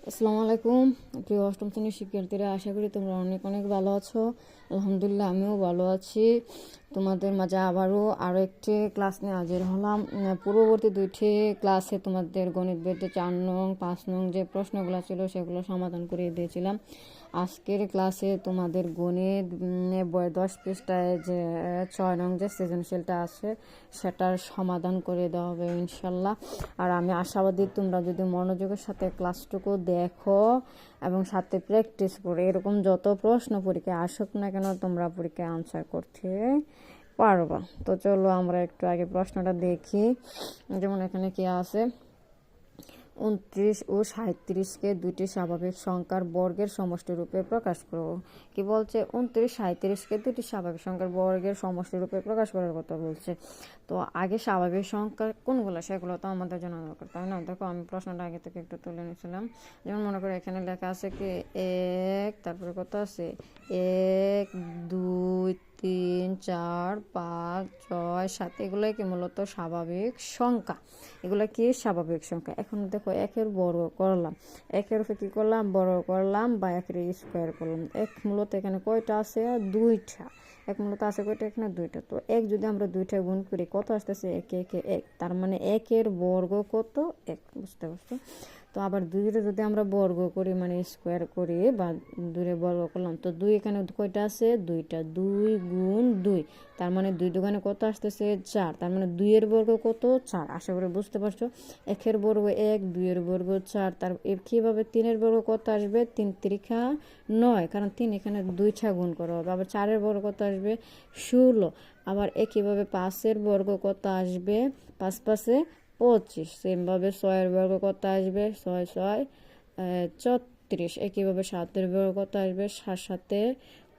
আসসালামু আলাইকুম প্রিয় অষ্টম শ্রেণীর শিক্ষার্থীরা, আশা করি তোমরা অনেক অনেক ভালো আছো। আলহামদুলিল্লাহ আমিও ভালো আছি। তোমাদের মাঝে আরও একটি ক্লাস নিয়ে হাজির হলাম। পূর্ববর্তী দুইটি ক্লাসে তোমাদের গণিত বইতে 4 নং 5 নং যে প্রশ্নগুলো ছিল সেগুলো সমাধান করে দিয়েছিলাম। আজকের ক্লাসে তোমাদের গণিত বই 10 পৃষ্ঠায় যে 6 নং যে সৃজনশীলটা আছে সেটার সমাধান করে দেওয়া হবে ইনশাল্লাহ। আর আমি আশাবাদী তোমরা যদি মনোযোগের সাথে ক্লাসটুকু দেখো এবং সাথে প্র্যাকটিস করে এরকম যত প্রশ্ন পরীক্ষায় আসুক না কেন তোমরা পরীক্ষায় আনসার করতে পারবা। তো চলো আমরা একটু আগে প্রশ্নটা দেখি। যেমন এখানে কি আছে, 29 ও 37কে দুইটি স্বাভাবিক সংখ্যার বর্গের সমষ্টি রূপে প্রকাশ করো। কি বলছে? 29 37কে দুটি স্বাভাবিক সংখ্যার বর্গের সমষ্টি রূপে প্রকাশ করার কথা বলছে। তো আগে স্বাভাবিক সংখ্যা কোনগুলো সেগুলো তো আমাদের জানা দরকার, তাই না? দেখো আমি প্রশ্নটা আগে থেকে একটু তুলে নিয়েছিলাম। যেমন মনে করো এখানে লেখা আছে কি 1, তারপরে কত আছে 1 2 3 4 5 6 7, এগুলো কি মূলত স্বাভাবিক সংখ্যা। এগুলো কি স্বাভাবিক সংখ্যা। এখন দেখো একের বর্গ করলাম, একের উপরে কি করলাম বর্গ করলাম বা একের স্কোয়ার করলাম। এক মূলত এখানে কয়টা আছে? দুইটা। এক মূলত আছে কয়টা? এখানে দুইটা। তো এক যদি আমরা দুইটা গুণ করি কত আসতেছে? একে একে এক, তার মানে একের বর্গ কত? এক। বুঝতে পারছো? তো আবার দুইয়ের যদি আমরা বর্গ করি মানে স্কোয়ার করি বা দুইয়ের বর্গ করলাম, তো দুই এখানে কয়টা আছে? দুইটা। 2 গুণ 2, তার মানে 2 দুগুণে কত আসতেছে? 4, তার মানে 2-এর বর্গ কত? 4। আশা করি বুঝতে পারছো। একের বর্গ 1, 2-এর বর্গ 4, তার কীভাবে 3-এর বর্গ কত আসবে? 3 3 9, কারণ 3 এখানে 2টা গুণ করা হবে। আবার 4-এর বর্গ কত আসবে? 16। আবার একইভাবে 5-এর বর্গ কত আসবে? 5 5-এ 25। সেমভাবে 6-এর বর্গ কত আসবে? 6 6 34। একইভাবে 7-এর বর্গ কত আসবে? 7 7-এ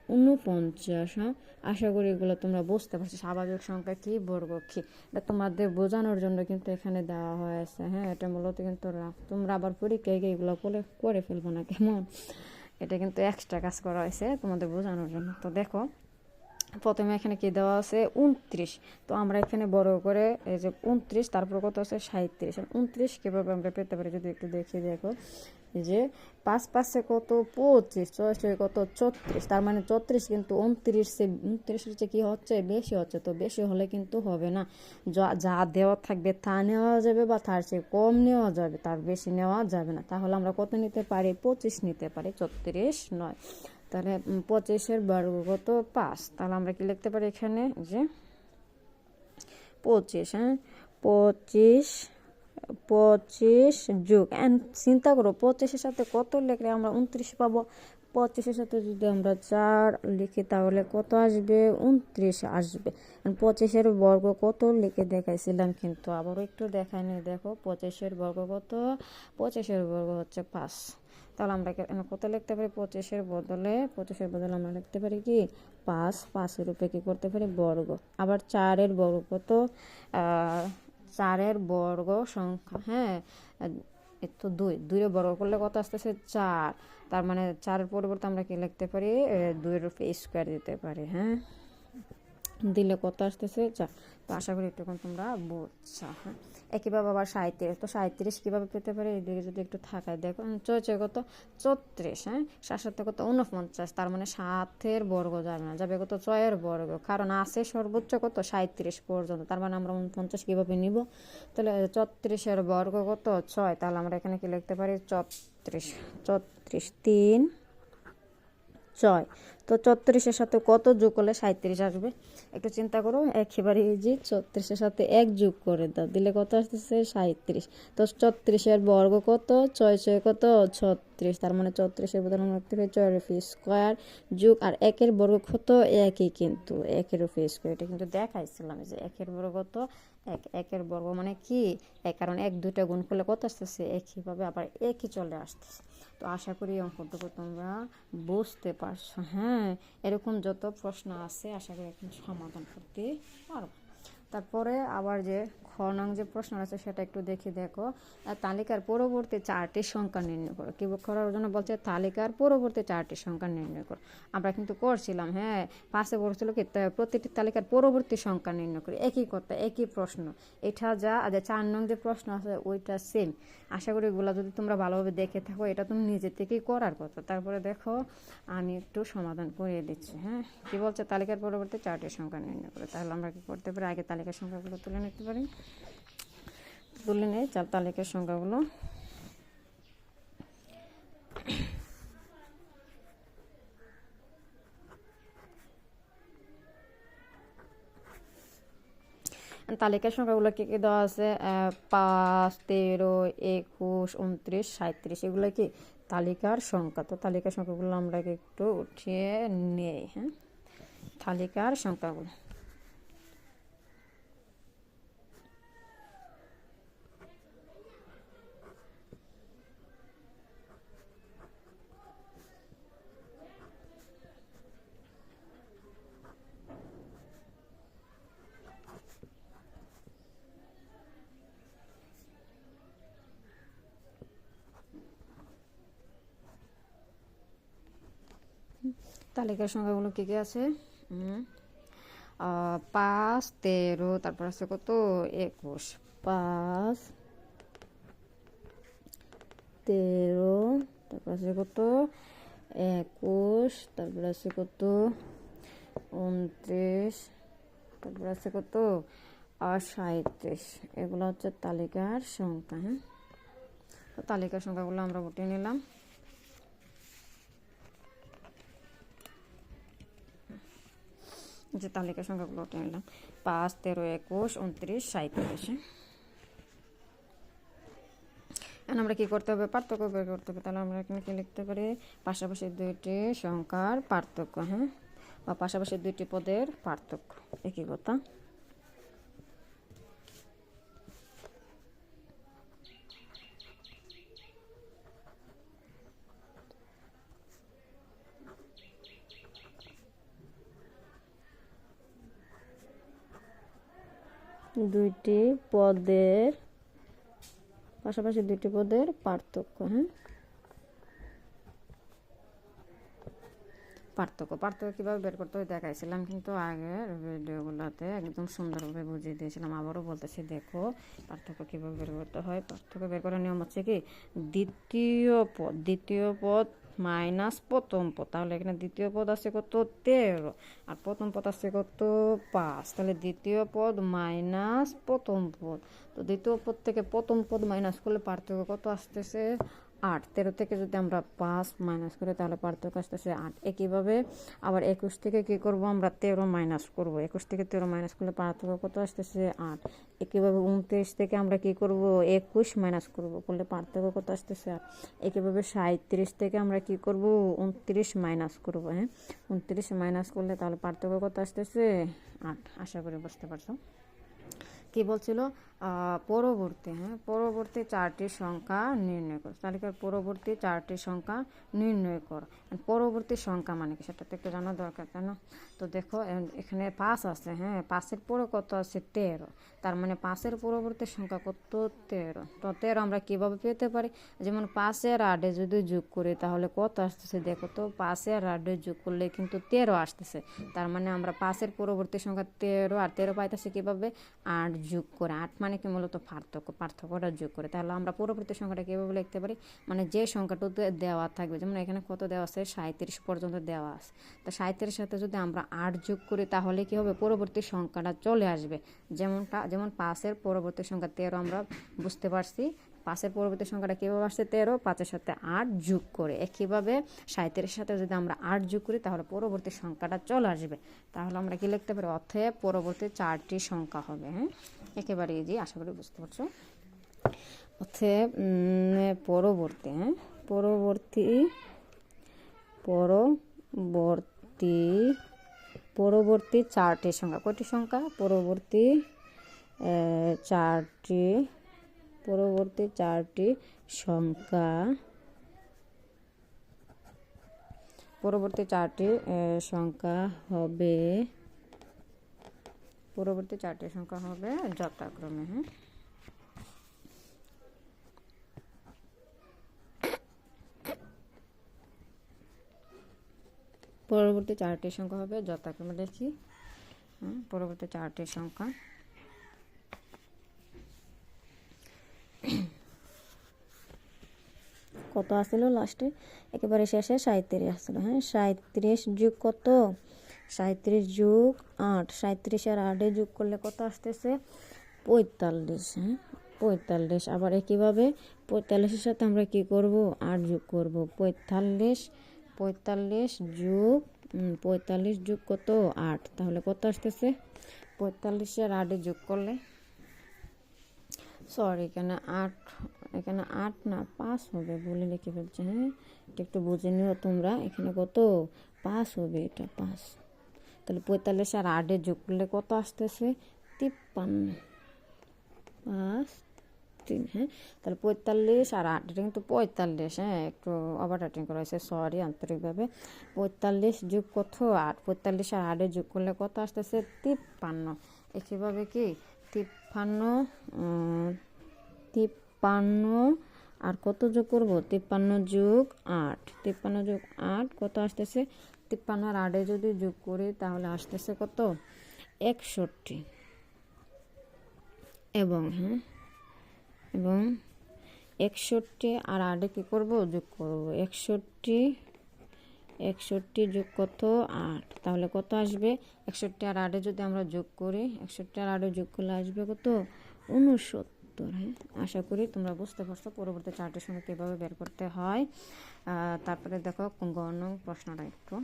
49। হ্যাঁ, আশা করি এগুলো তোমরা বুঝতে পারছো। স্বাভাবিক সংখ্যা কি, বর্গ কি, এটা তোমাদের বোঝানোর জন্য কিন্তু এখানে দেওয়া হয়েছে। হ্যাঁ, এটা মূলত কিন্তু তোমরা আবার পরীক্ষায় গিয়ে এগুলো করে ফেলবো না, কেমন? এটা কিন্তু এক্সট্রা কাজ করা হয়েছে তোমাদের বোঝানোর জন্য। তো দেখো প্রথমে এখানে কি দেওয়া আছে? 29। তো আমরা এখানে বড় করে এই যে 29, তারপর কত আছে? 37। 29 কীভাবে আমরা পেতে পারি যদি একটু দেখি। দেখো যে 5 5-এ কত? 25, 6 কত? 34, তার মানে 34 কিন্তু 29-এর চেয়ে কী হচ্ছে? বেশি হচ্ছে। তো বেশি হলে কিন্তু হবে না, যা দেওয়া থাকবে তা নেওয়া যাবে বা তার চেয়ে কম নেওয়া যাবে, তার বেশি নেওয়া যাবে না। তাহলে আমরা কত নিতে পারি? 25 নিতে পারি, 34 নয়। তাহলে 25-এর বর্গ কত? 5। তাহলে আমরা কি লিখতে পারি এখানে যে 25। হ্যাঁ, 25 25 যোগ চিন্তা করো 25-এর সাথে কত লিখলে আমরা 29 পাবো? 25-এর সাথে যদি আমরা 4 লিখি তাহলে কত আসবে? 29 আসবে। 25-এর বর্গ কত লিখে দেখাইছিলাম, কিন্তু আবারও একটু দেখাই নিই। দেখো 25-এর বর্গ কত? 25-এর বর্গ হচ্ছে 5। তাহলে আমরা কত লিখতে পারি? 25-এর বদলে আমরা লিখতে পারি কি 5। 5-এর উপরে কি করতে পারি? বর্গ। আবার 4-এর বর্গ কত? 4-এর বর্গ সংখ্যা, হ্যাঁ, তো 2। 2-এর বর্গ করলে কত আসতেছে? 4। তার মানে 4-এর পরিবর্তে আমরা কি লিখতে পারি? 2-এর উপরে স্কোয়ার দিতে পারি। হ্যাঁ, দিলে কত আসতেছে? 4। তো আশা করি একটুক্ষণ তোমরা বুঝছো। হ্যাঁ, একইভাবে আবার 37। তো 37 কীভাবে পেতে পারি? এদিকে যদি একটু থাকায় দেখো 6 কত? 34। হ্যাঁ, 7 কত? 49, তার মানে 7-এর বর্গ যাবে না, যাবে কত? 6-এর বর্গ, কারণ আছে সর্বোচ্চ কত? 37 পর্যন্ত। তার মানে আমরা 49 কীভাবে নিব? তাহলে 34-এর বর্গ কত? 6। তাহলে আমরা এখানে কি লিখতে পারি? 34। 34 3 6। তো 34-এর সাথে কত যোগ করলে 37 আসবে? একটু চিন্তা করো। একেবারে যে 34-এর সাথে 1 যোগ করে দাও, দিলে কত আসতেছে? 37। তো 34-এর বর্গ কত? 6 6 কত? 36, তার মানে 34-এর বদলে আমরা লিখতে পারি 4 স্কোয়ার যোগ আর 1-এর বর্গ কত? 1ই, কিন্তু 1-এর স্কোয়ার। এটা কিন্তু দেখাইছিলাম যে 1-এর বর্গ কত? 1। 1-এর বর্গ মানে কি? 1, কারণ 1 2টা গুণ করলে কত আসতেছে? একইভাবে আবার একই চলে আসতেছে। তো আশা করি অঙ্কটুকু তোমরা বুঝতে পারছো। হ্যাঁ, এরকম যত প্রশ্ন আছে আশা করি এখন সমাধান করতে পারবো। তারপরে আবার যে খ নং যে প্রশ্ন আছে সেটা একটু দেখো। তালিকার পরবর্তী 4টি সংখ্যা নির্ণয় করো। কি করার জন্য বলছে? তালিকার পরবর্তী 4টি সংখ্যা নির্ণয় করো। আমরা কিন্তু করছিলাম, হ্যাঁ, পাশে বলছিল কি প্রতিটি তালিকার পরবর্তী সংখ্যা নির্ণয় করি। একই কথা, একই প্রশ্ন। এটা যা 4 নং যে প্রশ্ন আছে ওইটা সেম। আশা করি এগুলো যদি তোমরা ভালোভাবে দেখে থাকো, এটা তুমি নিজে থেকেই করার কথা। তারপরে দেখো আমি একটু সমাধান করিয়ে দিচ্ছি। হ্যাঁ, কি বলছে? তালিকার পরবর্তী 4টি সংখ্যা নির্ণয় করে। তাহলে আমরা কি করতে পারি? আগে তালিকার সংখ্যাগুলো তুলে নিতে পারি। তুলে নিই তালিকার সংখ্যাগুলো। তালিকার সংখ্যাগুলো কি কি দেওয়া আছে? 5, 13, 21, 29, 37 এগুলো কি তালিকার সংখ্যা। তো তালিকার সংখ্যাগুলো আমরা একটু উঠিয়ে নেই। হ্যাঁ, তালিকার সংখ্যাগুলো তালিকার সংখ্যাগুলো কি কি আছে? 5, 13, তারপর আছে কত? 21। 5, 13, তারপর আছে কত? 21, তারপর আছে কত? 29, তারপর আছে কত? 37। এগুলো হচ্ছে তালিকার সংখ্যা। হ্যাঁ, তো তালিকার সংখ্যাগুলো আমরা উঠিয়ে নিলাম। যে তালিকার সংখ্যাগুলো উঠে নিলাম 5, 13, 21, 29, 37। এখন আমরা কি করতে হবে? পার্থক্য বের করতে হবে। তাহলে আমরা এখানে কি লিখতে পারি? পাশাপাশি দুইটি সংখ্যার পার্থক্য। হ্যাঁ, বা পাশাপাশি দুইটি পদের পার্থক্য, একই কথা। দুইটি পদের পাশাপাশি দুইটি পদের পার্থক্য। হ্যাঁ, পার্থক্য কীভাবে বের করতে হয় দেখাইছিলাম, কিন্তু আগের ভিডিওগুলোতে একদম সুন্দরভাবে বুঝিয়ে দিয়েছিলাম। আবারও বলতেছি, দেখো পার্থক্য কীভাবে বের করতে হয়। পার্থক্য বের করার নিয়ম হচ্ছে কি, দ্বিতীয় পদ মাইনাস প্রথম পদ। তাহলে এখানে দ্বিতীয় পদ আছে কত? 13, আর প্রথম পদ আছে কত? 5। তাহলে দ্বিতীয় পদ মাইনাস প্রথম পদ। তো দ্বিতীয় পদ থেকে প্রথম পদ মাইনাস করলে পার্থক্য কত আসতেছে? 8। 13 থেকে যদি আমরা 5 মাইনাস করি তাহলে পার্থক্য আসতেছে 8। একইভাবে আবার 21 থেকে কি করব? আমরা 13 মাইনাস করব। 21 থেকে 13 মাইনাস করলে পার্থক্য কত আসতেছে? 8। একইভাবে 29 থেকে আমরা কি করব? 21 মাইনাস করলে পার্থক্য কত আসতেছে? 8। একইভাবে 37 থেকে আমরা কি করব? 29 মাইনাস করব। হ্যাঁ, 29 মাইনাস করলে তাহলে পার্থক্য কত আসতেছে? 8। আশা করি বুঝতে পারছো। কি বলছিল? পরবর্তী 4টি সংখ্যা নির্ণয় করো। তালিকার পরবর্তী 4টি সংখ্যা নির্ণয় করো। পরবর্তী সংখ্যা মানে কি সেটা তো একটু জানা দরকার, তাই না? তো দেখো এখানে 5 আছে। হ্যাঁ, 5-এর পরে কত আছে? 13। তার মানে 5-এর পরবর্তী সংখ্যা কত? 13। তো 13 আমরা কিভাবে পেতে পারি? যেমন 5-এর 8-এ যদি যোগ করি তাহলে কত আসতেছে? দেখো তো, 5-এর 8-এ যোগ করলে কিন্তু 13 আসতেছে। তার মানে আমরা 5-এর পরবর্তী সংখ্যা 13, আর 13 পাইতেছি কিভাবে? 8 যোগ করে। 8 মানে কি? মূলত পার্থক্যটা যোগ করে। তাহলে আমরা পরবর্তী সংখ্যাটা কীভাবে লিখতে পারি? মানে যে সংখ্যাটা দেওয়া থাকবে, যেমন এখানে কত দেওয়া আছে? 37 পর্যন্ত দেওয়া আছে। তো 37-এর সাথে যদি আমরা 8 যোগ করি তাহলে কি হবে? পরবর্তী সংখ্যাটা চলে আসবে। যেমন 5-এর পরবর্তী সংখ্যা 13 আমরা বুঝতে পারছি। 5-এর পরবর্তী সংখ্যাটা কীভাবে আসছে? 13, 5-এর সাথে 8 যোগ করে। একইভাবে 37-এর সাথে যদি আমরা 8 যোগ করি তাহলে পরবর্তী সংখ্যাটা চলে আসবে। তাহলে আমরা কি লিখতে পারি? অতএব পরবর্তী 4টি সংখ্যা হবে। হ্যাঁ, একেবারে ইজি, আশা করি বুঝতে পারছো। অতএব পরবর্তী 4টি সংখ্যা। কয়টি সংখ্যা? পরবর্তী 4টি সংখ্যা। পরবর্তী 4টি সংখ্যা হবে পরবর্তী 4টি সংখ্যা হবে যথাক্রমে। হ্যাঁ, পরবর্তী 4টি সংখ্যা হবে যথাক্রমে। দেখি পরবর্তী 4টি সংখ্যা। কত আসছিল লাস্টে, একেবারে শেষে 37 আসছিল। হ্যাঁ, 37 যোগ কত, 37 যোগ 8, 37 আর 8 যোগ করলে কত আসতেছে, 45। হ্যাঁ, 45। আবার একইভাবে 45-এর সাথে আমরা কি করব, 8 যোগ করব। 45 যোগ 45 যোগ কত, 8, তাহলে কত আসতেছে, 45 আর 8 যোগ করলে, সরি এখানে 8 না 5 হবে, বলে লিখে ফেলছে। হ্যাঁ, এটা একটু বুঝে নিও তোমরা, এখানে কত 5 হবে, এটা 5। তাহলে 45 আর 8 যোগ করলে কত আসতেছে, 53, 5, 3। হ্যাঁ, তাহলে 45 আর 8, এটা কিন্তু 45। হ্যাঁ, একটু ওভার রাইটিং করা হয়েছে, সরি আন্তরিকভাবে। 45 যোগ কত, 8, 45 আর 8 যোগ করলে কত আসতেছে, 53। একইভাবে কি 53 আর কত যোগ করব, 53 যোগ 8, 53 যোগ 8 কত আসতেছে, 53 আর 8 যদি যোগ করি তাহলে আসতেছে কত, 61। এবং 61 আর 8 কি করব, যোগ করব। 61 যোগ কত, 8, তাহলে কত আসবে, 61 আর 8 যদি আমরা যোগ করি, 61 আর 8 যোগ করলে আসবে কত, 69। হ্যাঁ, আশা করি তোমরা বুঝতে পারছো পরবর্তী 4টির সঙ্গে কীভাবে বের করতে হয়। তারপরে দেখো গ নং প্রশ্নটা একটু।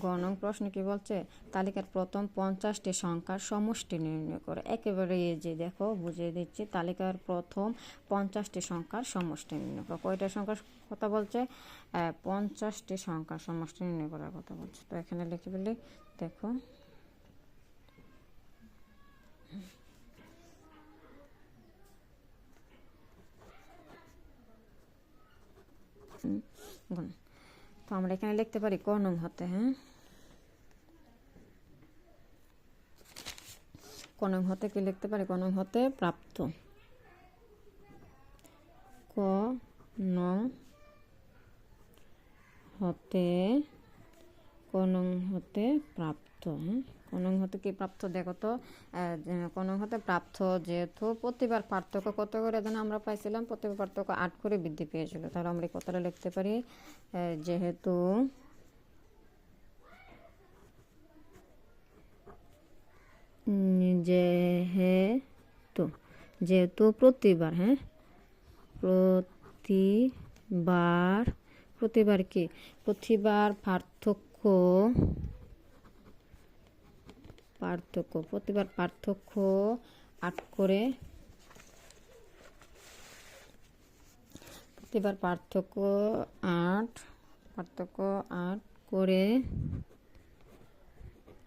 গ নং প্রশ্ন কি বলছে, তালিকার প্রথম 50টি সংখ্যার সমষ্টি নির্ণয় করে। একেবারে এই যে দেখো বুঝিয়ে দিচ্ছি, তালিকার প্রথম 50টি সংখ্যার সমষ্টি নির্ণয় করো। কয়টা সংখ্যার কথা বলছে, 50টি সংখ্যার সমষ্টি নির্ণয় করার কথা বলছে। তো এখানে লিখে ফেলি, দেখো তো আমরা এখানে লিখতে পারি ক নং হতে। হ্যাঁ, ক নং হতে কি লিখতে পারি, ক নং হতে প্রাপ্ত, ক নং হতে প্রাপ্ত। হ্যাঁ, ক নং হতে কি প্রাপ্ত, দেখো তো ক নং হতে প্রাপ্ত, যেহেতু প্রতিবার পার্থক্য কত করে যেন আমরা পাইছিলাম, প্রতিবার পার্থক্য 8 করে বৃদ্ধি পেয়েছিল, তাহলে আমরা এই কথাটা লিখতে পারি, যেহেতু প্রতিবার, হ্যাঁ প্রতিবার কি, প্রতিবার প্রতিবার পার্থক্য 8 করে, প্রতিবার পার্থক্য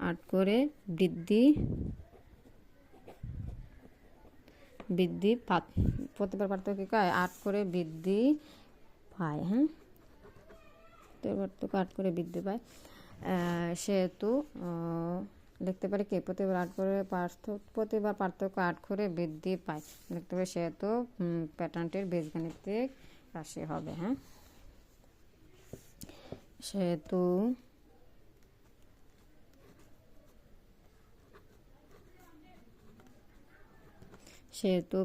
8 করে বৃদ্ধি প্রতিবার পার্থক্য কি কয়, 8 করে বৃদ্ধি পায়। হ্যাঁ, প্রতিবার পার্থক্য 8 করে বৃদ্ধি পায়, সেহেতু লিখতে পারি কি, প্রতিবার পার্থক্য 8 করে বৃদ্ধি পায়, লিখতে পারি সেহেতু প্যাটার্নটির বীজগাণিতিক রাশি হবে। হ্যাঁ, সেহেতু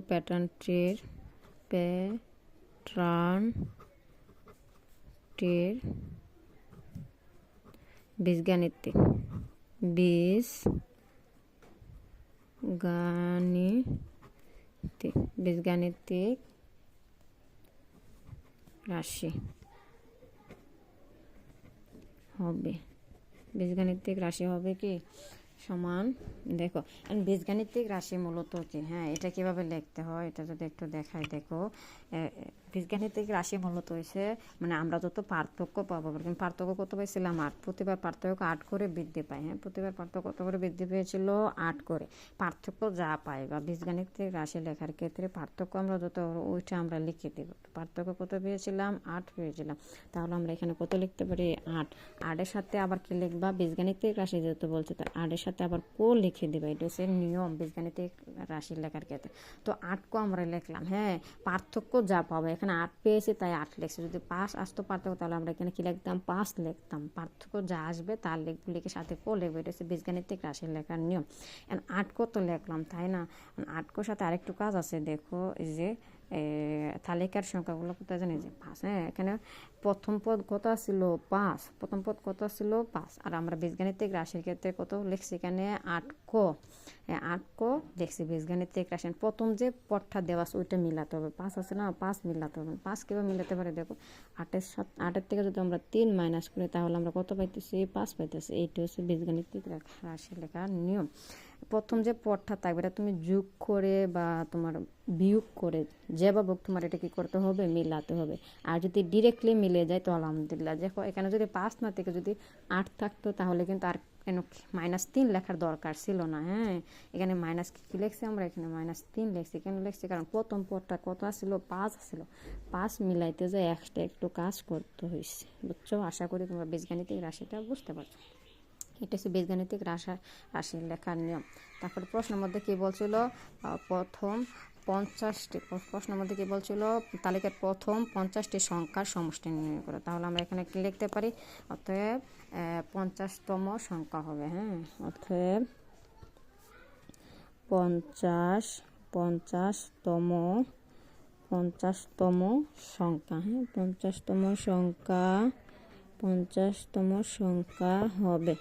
প্যাটার্নটির বীজগাণিতিক রাশি হবে। বীজগাণিতিক রাশি হবে কি, সমান দেখো বীজগাণিতিক রাশি মূলত কি, হ্যাঁ এটা কিভাবে লিখতে হয় এটা যদি একটু দেখাই। দেখো বীজগাণিতিক রাশি মূলত হয়েছে মানে আমরা যত পার্থক্য পাবো, কিন্তু পার্থক্য কত পাইছিলাম 8, প্রতিবার পার্থক্য 8 করে বৃদ্ধি পায়। হ্যাঁ প্রতিবার পার্থক্য কত করে বৃদ্ধি পেয়েছিল 8 করে। পার্থক্য যা পাই বা বীজগাণিতিক রাশি লেখার ক্ষেত্রে পার্থক্য আমরা যত ওইটা আমরা লিখে দেব। পার্থক্য কত পেয়েছিলাম 8 পেয়েছিলাম, তাহলে আমরা এখানে কত লিখতে পারি 8। 8 এর সাথে আবার কি লিখবা, বীজগাণিতিক রাশি যেহেতু বলছে তার 8 এর সাথে আবার কো লিখে দেবা, এটা হচ্ছে নিয়ম বীজগাণিতিক রাশি লেখার ক্ষেত্রে। তো 8 কো আমরা লিখলাম, হ্যাঁ পার্থক্য যা পাবো এখানে 8 পেয়েছি তাই 8 লিখছি। যদি 5 আসতো পার্থক্য তাহলে আমরা এখানে কি লিখতাম 5 লিখতাম। পার্থক্য যা আসবে তার লিখে সাথে কো লিখবো, এটা হচ্ছে বীজগাণিতিক রাশি লেখার নিয়ম। 8 কো তো লিখলাম তাই না, 8 কোর সাথে আরেকটু কাজ আছে। দেখো এই যে তালিকার সংখ্যাগুলো কোথায় জানি যে 5। হ্যাঁ এখানে প্রথম পদ কত ছিল 5, প্রথম পদ কত ছিল 5। আর আমরা বীজগাণিতিক রাশির ক্ষেত্রে কত লিখছি এখানে 8 কো, 8 কো লিখছি বীজগাণিতিক রাশি। প্রথম যে পদটা দেওয়া আছে ওইটা মিলাতে হবে, 5 আছে না 5 মিলাতে হবে। 5 কীভাবে মিলাতে পারে দেখো 8 থেকে যদি আমরা 3 মাইনাস করি তাহলে আমরা কত পাইতেছি 5 পাইতেছি। এইটা হচ্ছে বীজগাণিতিক রাশি লেখার নিয়ম। প্রথম যে পদটা থাকবে এটা তুমি যোগ করে বা তোমার বিয়োগ করে যেভাবে তোমার এটা কি করতে হবে মিলাতে হবে। আর যদি ডিরেক্টলি মিলে যায় তো আলহামদুলিল্লাহ। দেখো এখানে যদি 5 না থেকে যদি 8 থাকতো তাহলে কিন্তু আর কেন -3 লেখার দরকার ছিল না। হ্যাঁ এখানে মাইনাস কি লিখছি আমরা, এখানে -3 লিখছি। কেন লিখছি কারণ প্রথম পদটা কত ছিল 5 ছিল, 5 মিলাইতে যায় এক্সট্রা একটু কাজ করতে হয়েছে, বুঝছো। আশা করি তোমরা বীজগাণিতিক রাশিটা বুঝতে পারছো। এটা হচ্ছে বীজগাণিতিক রাশি লেখার নিয়ম। তারপরে প্রশ্নের মধ্যে কি বলছিল, প্রথম 50টি প্রশ্নের মধ্যে কি বলছিল তালিকার প্রথম 50টি সংখ্যার সমষ্টি নির্ণয় করো। তাহলে আমরা এখানে কি লিখতে পারি, অতএব 50তম সংখ্যা হবে। হ্যাঁ অতএব 50তম সংখ্যা, হ্যাঁ 50তম সংখ্যা হবে।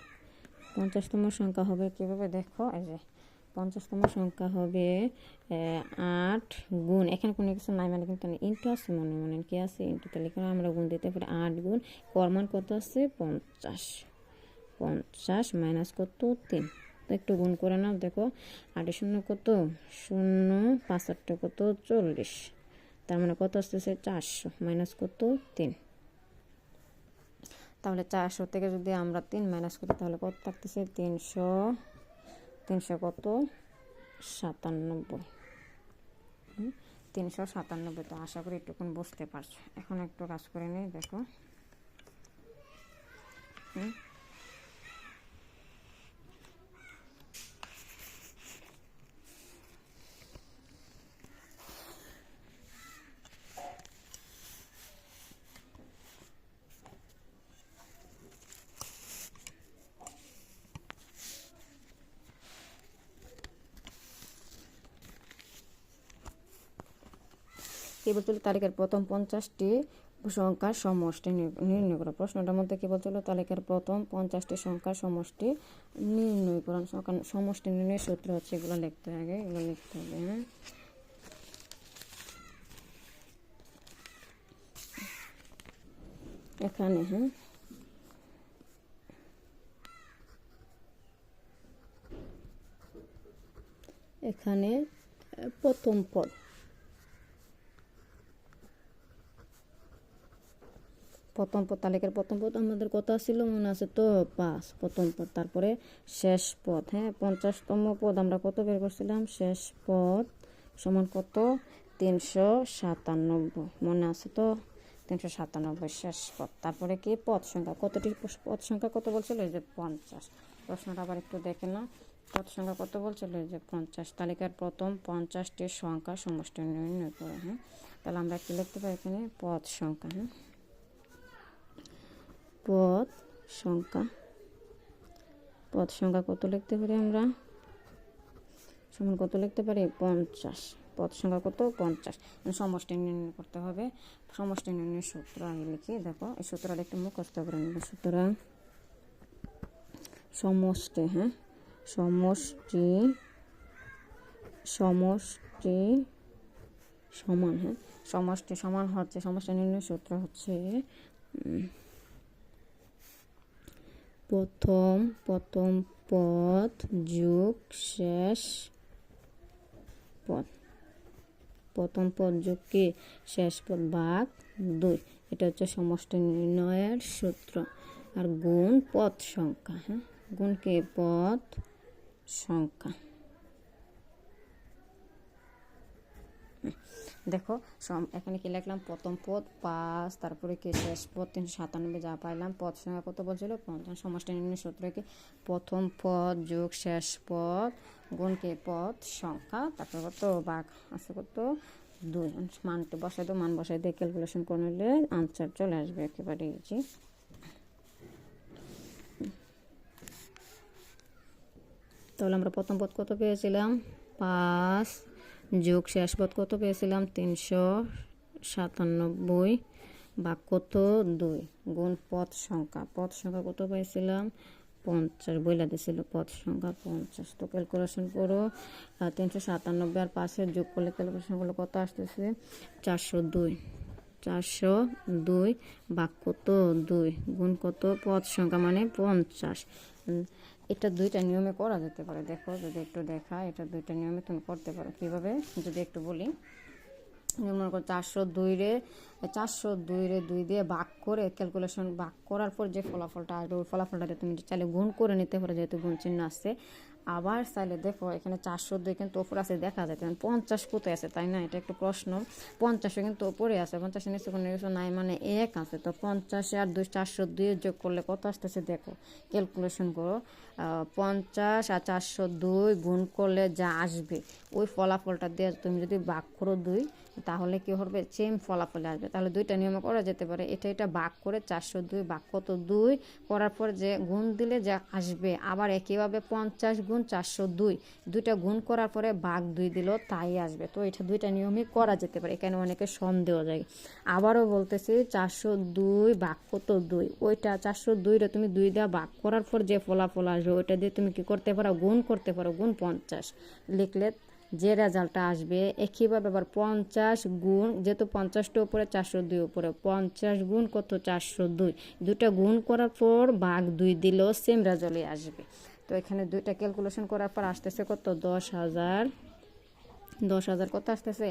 50তম সংখ্যা হবে কীভাবে দেখো, এই যে 50তম সংখ্যা হবে 8 গুণ, এখানে কোনো কিছু নাই মানে কিন্তু ইন্টু আছে, মনে কি আছে ইন্টু, তাহলে এখানে আমরা গুণ দিতে পারি 8 গুণ কর্মান কত আছে 50 মাইনাস কত 3। তো একটু গুণ করে নাও। দেখো 8 শূন্য কত 0, 5 8 কত 40, তার মানে কত আসতেছে 400 মাইনাস কত 3। তাহলে 400 থেকে যদি আমরা 3 মাইনাস করি তাহলে কত থাকতেছে 300 কত 97, 397। তো আশা করি একটুক্ষণ বুঝতে পারছো। এখন একটু কাজ করে নিই। দেখো কি বলছিল, তালিকার প্রথম 50টি সংখ্যার সমষ্টি নির্ণয় করো। প্রশ্নটার মধ্যে কি বলছিল, তালিকার প্রথম 50টি সংখ্যার সমষ্টি নির্ণয় করো। সমষ্টি নির্ণয়ের সূত্র হচ্ছে এগুলো লিখতে হবে, এগুলো লিখতে হবে। হ্যাঁ এখানে, হ্যাঁ এখানে প্রথম পদ তালিকার প্রথম পদ আমাদের কত ছিল মনে আছে তো 5, প্রথম পদ। তারপরে শেষ পদ, হ্যাঁ 50তম পদ আমরা কত বের করছিলাম, শেষ পদ সমান কত 397, মনে আছে তো 397 শেষ পদ। তারপরে কি পদ সংখ্যা, কতটি পদ সংখ্যা কত বলছিল, এই যে 50। প্রশ্নটা আবার একটু দেখে না, পদ সংখ্যা কত বলছিল, এই যে 50। তালিকার প্রথম 50টি সংখ্যা সমষ্টি নির্ণয় করে। হ্যাঁ তাহলে আমরা কি লিখতে পারি এখানে পদ সংখ্যা, হ্যাঁ পদ সংখ্যা কত লিখতে পারি আমরা, সমান কত লিখতে পারি 50। পদ সংখ্যা কত 50, সমষ্টি নির্ণয় করতে হবে। সমষ্টি নির্ণয়ের সূত্র আমি লিখি। দেখো এই সূত্রটা একটু মুখস্থ করে নেব। সুতরাং সমষ্টি, হ্যাঁ সমষ্টি সমান, হ্যাঁ সমষ্টি সমান হচ্ছে, সমষ্টি নির্ণয়ের সূত্র হচ্ছে প্রথম প্রথম পদ যোগ শেষ পদ, প্রথম পদ যোগ কি শেষ পদ ভাগ 2, এটা হচ্ছে সমষ্টি নির্ণয়ের সূত্র। আর গুণ পদ সংখ্যা, হ্যাঁ গুণ কি পদ সংখ্যা। দেখো এখানে কি লিখলাম, প্রথম পদ 5, তারপরে কি শেষ পদ 397, যা পাইলাম। পদ সংখ্যা কত বলছিল 50, সমষ্টি নির্ণয় সূত্র কি প্রথম পদ যোগ শেষ পদ গুণ কি পদ সংখ্যা, তারপরে কত ভাগ আছে কত 2, মানটা বসাই দাও, মান বসাই দিয়ে ক্যালকুলেশন করে নিলে আনসার চলে আসবে একেবারে ইজি। তাহলে আমরা প্রথম পদ কত পেয়েছিলাম 5 যোগ শেষ পদ কত পেয়েছিলাম 397 বা কত 2 গুণ পদ সংখ্যা, পদ সংখ্যা কত পেয়েছিলাম 50 বইলা দিয়েছিল পদ সংখ্যা 50। তো ক্যালকুলেশন করো 397 আর 5-এর যোগ করলে ক্যালকুলেশন করলে কত আসতেছে 402, 402 বা কত 2 গুণ কত পদ সংখ্যা মানে 50। এটা দুইটা নিয়মে করা যেতে পারে। দেখো যদি একটু দেখা, এটা দুইটা নিয়মে তুমি করতে পারো। কীভাবে যদি একটু বলি, মনে করো 402 রে 2 দিয়ে ভাগ করে ক্যালকুলেশন ভাগ করার পর যে ফলাফলটা আসবে ওই ফলাফলটাতে তুমি চাইলে গুণ করে নিতে পারো, যেহেতু গুণ চিহ্ন আসছে। আবার চাইলে দেখো এখানে 402 কিন্তু ওপরে আছে দেখা যায়, 50 কোথায় আছে তাই না, এটা একটু প্রশ্ন। 50 কিন্তু ওপরে আছে, 50 নিচে কোনো কিছু নাই মানে 1 আছে। তো 50 আর 2 402 যোগ করলে কত আসতেছে দেখো, ক্যালকুলেশন করো। 50 আর 402 গুণ করলে যা আসবে ওই ফলাফলটা দিয়ে তুমি যদি ভাগ করো 2, তাহলে কি হবে সেম ফলাফলে আসবে। তাহলে দুইটা নিয়মে করা যেতে পারে, এটা ভাগ করে 402 ভাগ কত 2 করার পর যে গুণ দিলে যা আসবে, আবার একইভাবে 50 গুণ 402 দুইটা গুণ করার পরে ভাগ 2 দিলেও তাই আসবে। তো এটা দুইটা নিয়মই করা যেতে পারে, এখানে অনেকে সন্দেহ যায়। আবারও বলতেছি 402 ভাগ কত 2, ওইটা 402 রে তুমি 2 দিয়ে ভাগ করার পর যে ফলাফল আসবে ওইটা দিয়ে তুমি কি করতে পারো গুণ করতে পারো, গুণ 50 লিখলে যে রেজাল্টটা আসবে। একইভাবে আবার 50 গুণ, যেহেতু 50টা উপরে 402 উপরে 50 গুণ কত 402, দুটা গুণ করার পর ভাগ 2 দিলেও সেম রেজাল্টই আসবে। তো এখানে দুইটা ক্যালকুলেশন করার পর আসতেছে কত 10,000 কত আসতেছে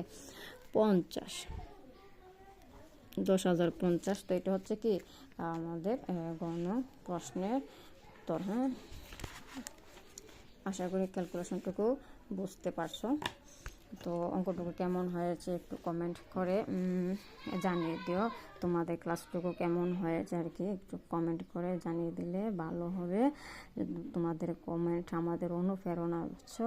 50, 10,050। তো এটা হচ্ছে কি আমাদের গণ প্রশ্নের উত্তর। হ্যাঁ, আশা করি ক্যালকুলেশনটুকু বুঝতে পারছো। তো অঙ্কটুকু কেমন হয়েছে একটু কমেন্ট করে জানিয়ে দিও, তোমাদের ক্লাসটুকু কেমন হয়েছে আর কি একটু কমেন্ট করে জানিয়ে দিলে ভালো হবে। তোমাদের কমেন্ট আমাদের অনুপ্রেরণা, বুঝছো।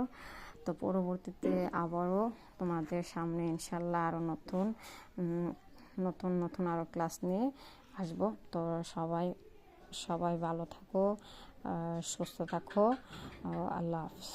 তো পরবর্তীতে আবারও তোমাদের সামনে ইনশাল্লাহ আরও নতুন আরও ক্লাস নিয়ে আসবো। তো সবাই ভালো থাকো, সুস্থ থাকো। আল্লাহ হাফিজ।